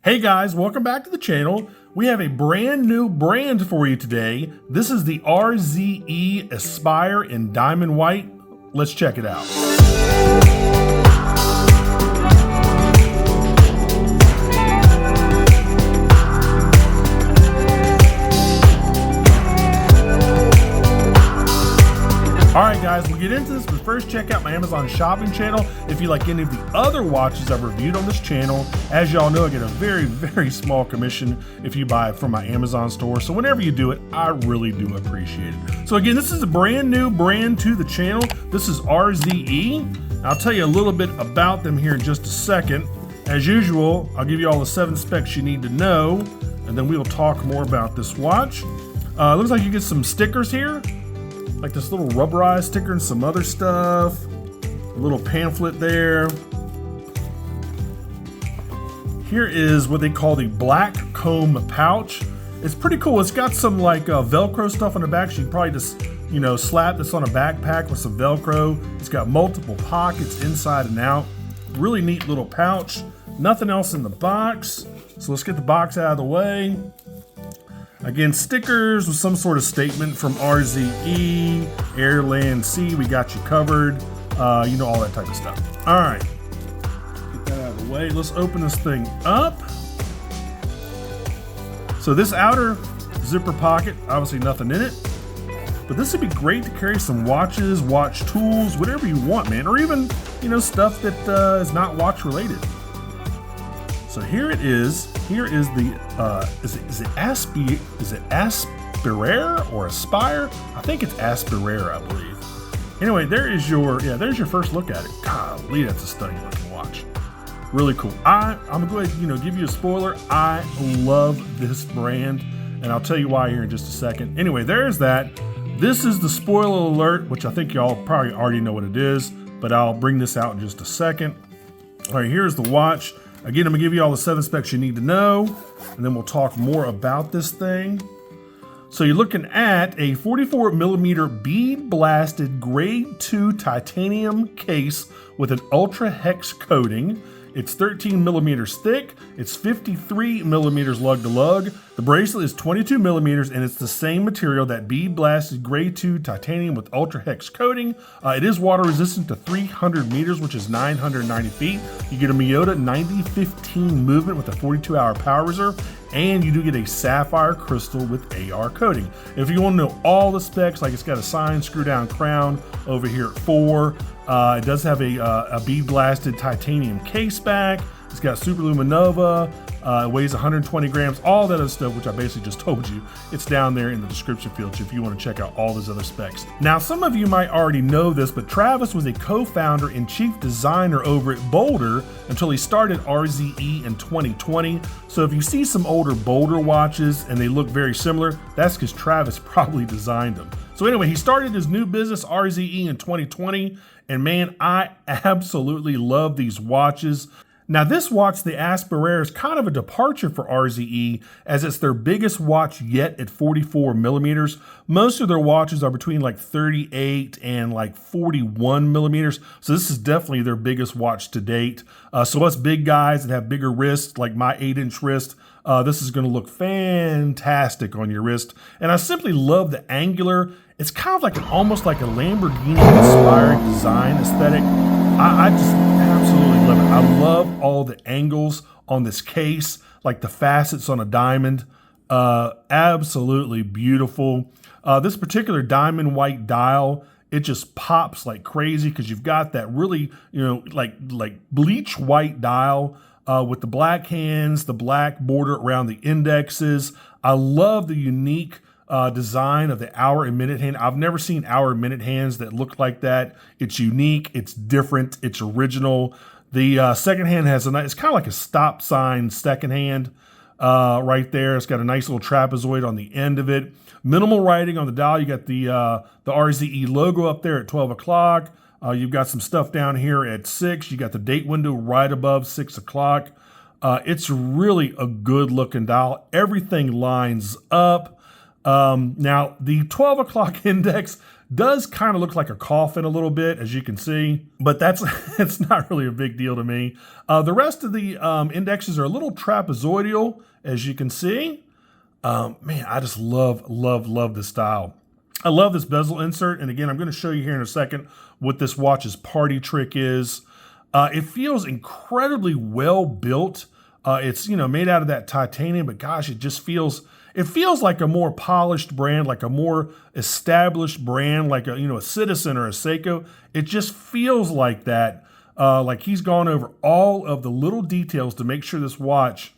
Hey guys, welcome back to the channel. We have a brand new brand for you today. This is the RZE Aspirare in Diamond White. Let's check it out. Alright guys, we'll get into this, but first check out my Amazon shopping channel. If you like any of the other watches I've reviewed on this channel, as y'all know, I get a very small commission if you buy it from my Amazon store. So whenever you do it, I really do appreciate it. So again, this is a brand new brand to the channel. This is RZE. I'll tell you a little bit about them here in just a second. As usual, I'll give you all the 7 specs you need to know, and then we'll talk more about this watch. Looks like you get some stickers here, like this little rubberized sticker and some other stuff. A little pamphlet there. Here is what they call the black comb pouch. It's pretty cool. It's got some like Velcro stuff on the back. So you can probably just, slap this on a backpack with some Velcro. It's got multiple pockets inside and out. Really neat little pouch. Nothing else in the box. So let's get the box out of the way. Again, stickers with some sort of statement from RZE, Air, Land, Sea, we got you covered. All that type of stuff. All right, get that out of the way. Let's open this thing up. So this outer zipper pocket, obviously nothing in it, but this would be great to carry some watches, watch tools, whatever you want, man, or even, stuff that is not watch related. So here it is. Here is the is it Aspirare or Aspire? I think it's Aspirare, I believe. Anyway, there's your first look at it. Golly, that's a stunning looking watch. Really cool. I'm gonna go ahead, give you a spoiler. I love this brand, and I'll tell you why here in just a second. Anyway, there's that. This is the spoiler alert, which I think y'all probably already know what it is, but I'll bring this out in just a second. All right, here's the watch. Again, I'm gonna give you all the 7 specs you need to know, and then we'll talk more about this thing. So you're looking at a 44mm bead-blasted grade 2 titanium case with an UltraHex coating. It's 13mm thick. It's 53mm lug to lug. The bracelet is 22mm, and it's the same material, that bead-blasted grade 2 titanium with UltraHex coating. It is water resistant to 300 meters, which is 990 feet. You get a Miyota 90-15 movement with a 42-hour power reserve, and you do get a sapphire crystal with AR coating. If you want to know all the specs, like it's got a signed Screwdown crown over here at 4. It does have a bead-blasted titanium caseback. It's got Super-LumiNova. It weighs 120 grams. All that other stuff, which I basically just told you, it's down there in the description field if you want to check out all those other specs. Now, some of you might already know this, but Travis was a co-founder and chief designer over at Boulder until he started RZE in 2020. So if you see some older Boulder watches and they look very similar, that's because Travis probably designed them. So anyway, he started his new business, RZE, in 2020. And man, I absolutely love these watches. Now this watch, the Aspirare, is kind of a departure for RZE, as it's their biggest watch yet at 44mm. Most of their watches are between like 38 and like 41mm. So this is definitely their biggest watch to date. So us big guys that have bigger wrists, like my 8-inch wrist, this is gonna look fantastic on your wrist. And I simply love the angular. It's kind of like almost like a Lamborghini-inspired design aesthetic. I just absolutely love it. I love all the angles on this case, like the facets on a diamond. Absolutely beautiful. This particular diamond white dial, it just pops like crazy because you've got that really, like bleach white dial with the black hands, the black border around the indexes. I love the unique design of the hour and minute hand. I've never seen hour and minute hands that look like that. It's unique, it's different, it's original. The second hand has it's kind of like a stop sign second hand right there. It's got a nice little trapezoid on the end of it. Minimal writing on the dial. You got the RZE logo up there at 12 o'clock. You've got some stuff down here at 6. You got the date window right above 6 o'clock. It's really a good looking dial. Everything lines up. Now the 12 o'clock index Does kind of look like a coffin a little bit, as you can see, but that's it's not really a big deal to me. The rest of the indexes are a little trapezoidal, as you can see. Man, I just love this style. I love this bezel insert, and again, I'm going to show you here in a second what this watch's party trick is. It feels incredibly well built. It's, made out of that titanium, but gosh, it feels like a more polished brand, like a more established brand, like a Citizen or a Seiko. It just feels like that. Like he's gone over all of the little details to make sure this watch,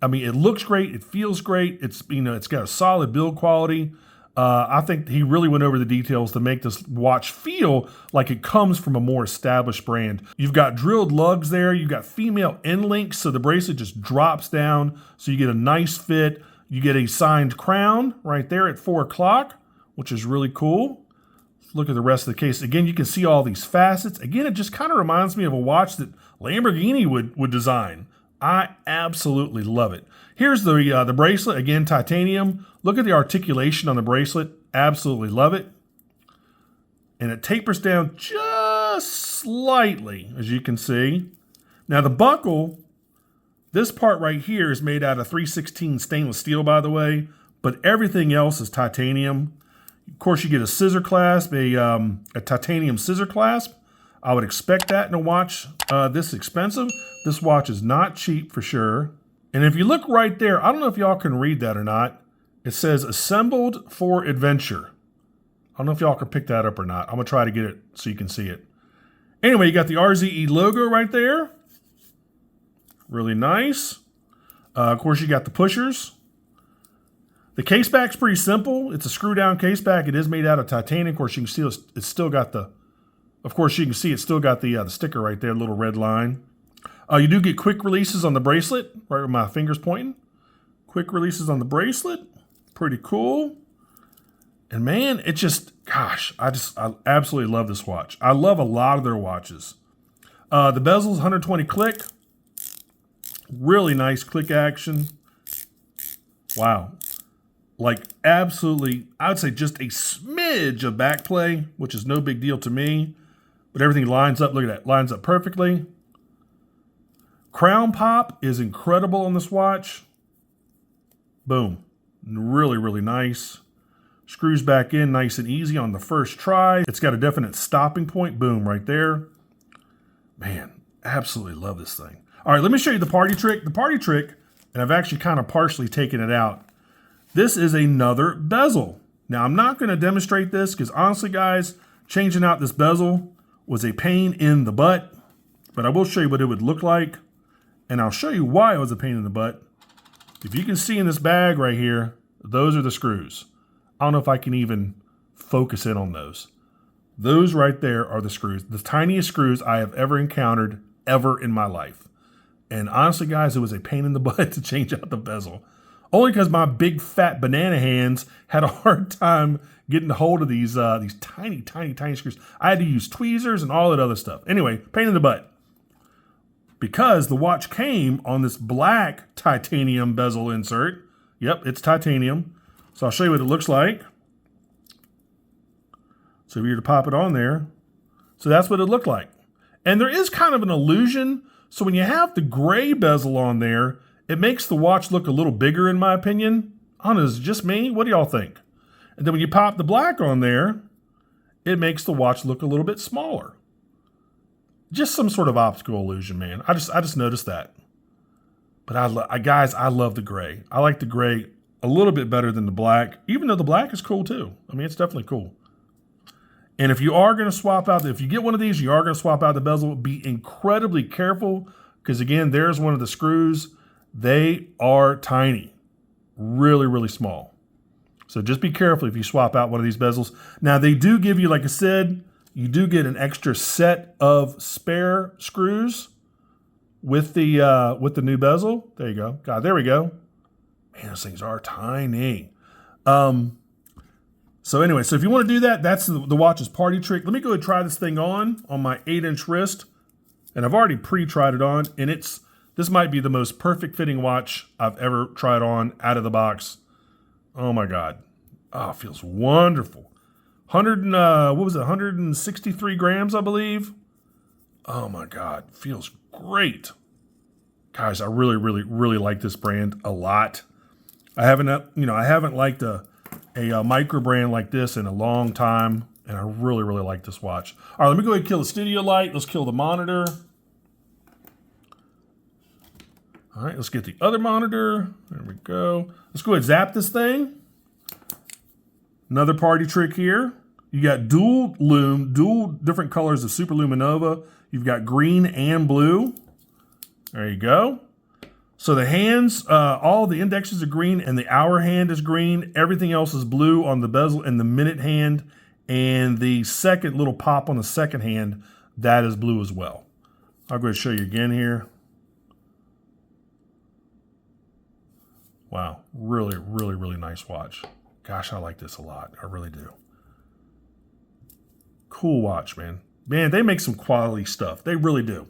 it looks great, it feels great, it's got a solid build quality. I think he really went over the details to make this watch feel like it comes from a more established brand. You've got drilled lugs there, you've got female end links, so the bracelet just drops down, so you get a nice fit. You get a signed crown right there at 4 o'clock, which is really cool. Let's look at the rest of the case. Again, you can see all these facets. Again, it just kind of reminds me of a watch that Lamborghini would design. I absolutely love it. Here's the bracelet, again, titanium. Look at the articulation on the bracelet. Absolutely love it. And it tapers down just slightly, as you can see. Now the buckle, this part right here is made out of 316 stainless steel, by the way, but everything else is titanium. Of course, you get a scissor clasp, a titanium scissor clasp. I would expect that in a watch this expensive. This watch is not cheap for sure. And if you look right there, I don't know if y'all can read that or not. It says assembled for adventure. I don't know if y'all can pick that up or not. I'm gonna try to get it so you can see it. Anyway, you got the RZE logo right there. Really nice. Of course, you got the pushers. The caseback's pretty simple. It's a screw down caseback. It is made out of titanium. Of course, you can see it's still got the, the sticker right there, little red line. You do get quick releases on the bracelet, right where my finger's pointing. Quick releases on the bracelet. Pretty cool. And man, it just, gosh, I absolutely love this watch. I love a lot of their watches. The bezel's 120 click. Really nice click action. Wow. Like absolutely, I would say just a smidge of back play, which is no big deal to me. But everything lines up, look at that, lines up perfectly. Crown pop is incredible on this watch. Boom. Really, really nice. Screws back in nice and easy on the first try. It's got a definite stopping point. Boom, right there. Man, absolutely love this thing. All right, let me show you the party trick. The party trick, and I've actually kind of partially taken it out. This is another bezel. Now, I'm not going to demonstrate this because honestly, guys, changing out this bezel was a pain in the butt, but I will show you what it would look like, and I'll show you why it was a pain in the butt. If you can see in this bag right here, those are the screws. I don't know if I can even focus in on those. Those right there are the screws, the tiniest screws I have ever encountered ever in my life. And honestly, guys, it was a pain in the butt to change out the bezel. Only because my big fat banana hands had a hard time getting a hold of these tiny screws. I had to use tweezers and all that other stuff. Anyway, pain in the butt. Because the watch came on this black titanium bezel insert. Yep, it's titanium. So I'll show you what it looks like. So if you were to pop it on there, so that's what it looked like. And there is kind of an illusion. So when you have the gray bezel on there, it makes the watch look a little bigger, in my opinion. I don't know, is it just me? What do y'all think? And then when you pop the black on there, it makes the watch look a little bit smaller. Just some sort of optical illusion, man. I just noticed that. But guys, I love the gray. I like the gray a little bit better than the black, even though the black is cool too. I mean, it's definitely cool. And if you are going to swap out, if you get one of these, you are going to swap out the bezel, be incredibly careful because again, there's one of the screws. They are tiny, really, really small. So just be careful if you swap out one of these bezels. Now they do give you, like I said, you do get an extra set of spare screws with the new bezel. There you go. God, there we go. Man, those things are tiny. So anyway, so if you want to do that, that's the watch's party trick. Let me go and try this thing on my 8-inch wrist. And I've already pre-tried it on, and this might be the most perfect fitting watch I've ever tried on out of the box. Oh my God. Oh, it feels wonderful. what was it, 163 grams, I believe. Oh my God, feels great. Guys, I really, really, really like this brand a lot. I haven't liked a micro brand like this in a long time, and I really, really like this watch. All right, let me go ahead and kill the studio light. Let's kill the monitor. All right, let's get the other monitor. There we go. Let's go ahead and zap this thing. Another party trick here. You got dual different colors of Super-LumiNova. You've got green and blue. There you go. So the hands, all the indexes are green and the hour hand is green. Everything else is blue on the bezel and the minute hand. And the second little pop on the second hand, that is blue as well. I'll go ahead and show you again here. Wow, really, really, really nice watch. Gosh, I like this a lot. I really do. Cool watch, man. Man, they make some quality stuff. They really do.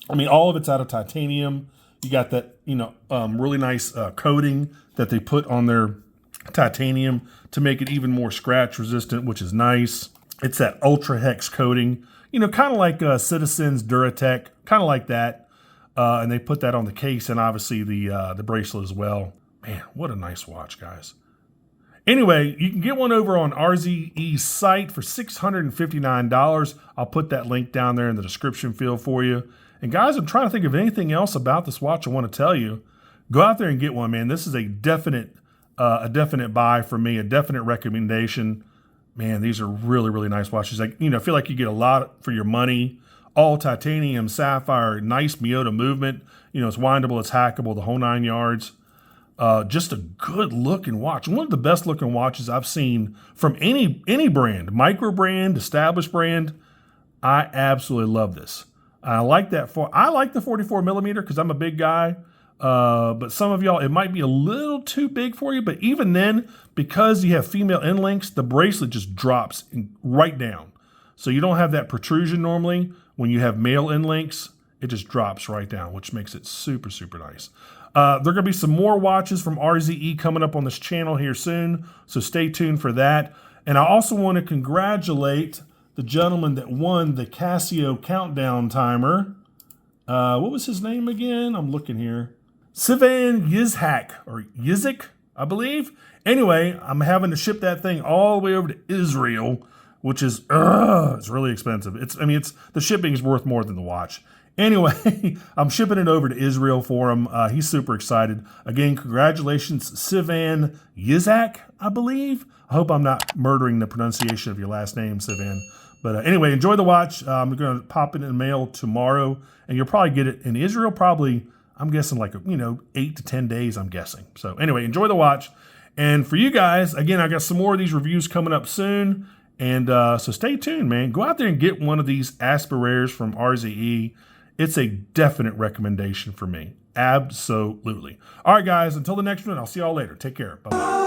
I mean, all of it's out of titanium. You got that, really nice coating that they put on their titanium to make it even more scratch resistant, which is nice. It's that UltraHex coating, kind of like Citizen's Duratec, kind of like that. And they put that on the case and obviously the bracelet as well. Man, what a nice watch, guys. Anyway, you can get one over on RZE's site for $659. I'll put that link down there in the description field for you. And guys, I'm trying to think of anything else about this watch I want to tell you. Go out there and get one, man. This is a definite buy for me, a definite recommendation. Man, these are really, really nice watches. I feel like you get a lot for your money. All titanium, sapphire, nice Miyota movement. It's windable, it's hackable, the whole 9 yards. Just a good looking watch. One of the best looking watches I've seen from any brand, Microbrand, established brand. I absolutely love this. I like the 44 millimeter because I'm a big guy. But some of y'all, it might be a little too big for you. But even then, because you have female end links, the bracelet just drops right down. So you don't have that protrusion normally. When you have male end links, it just drops right down, which makes it super, super nice. There are going to be some more watches from RZE coming up on this channel here soon, so stay tuned for that. And I also want to congratulate the gentleman that won the Casio countdown timer. What was his name again? I'm looking here. Sivan Yizhak, or Yizik, I believe. Anyway, I'm having to ship that thing all the way over to Israel, which is, it's really expensive. The shipping is worth more than the watch. Anyway, I'm shipping it over to Israel for him. He's super excited. Again, congratulations, Sivan Yizhak, I believe. I hope I'm not murdering the pronunciation of your last name, Sivan. But anyway, enjoy the watch. I'm going to pop it in the mail tomorrow, and you'll probably get it in Israel probably, I'm guessing 8 to 10 days, I'm guessing. So anyway, enjoy the watch. And for you guys, again, I got some more of these reviews coming up soon. And so stay tuned, man. Go out there and get one of these Aspirares from RZE. It's a definite recommendation for me. Absolutely. All right, guys, until the next one, I'll see y'all later. Take care. Bye-bye.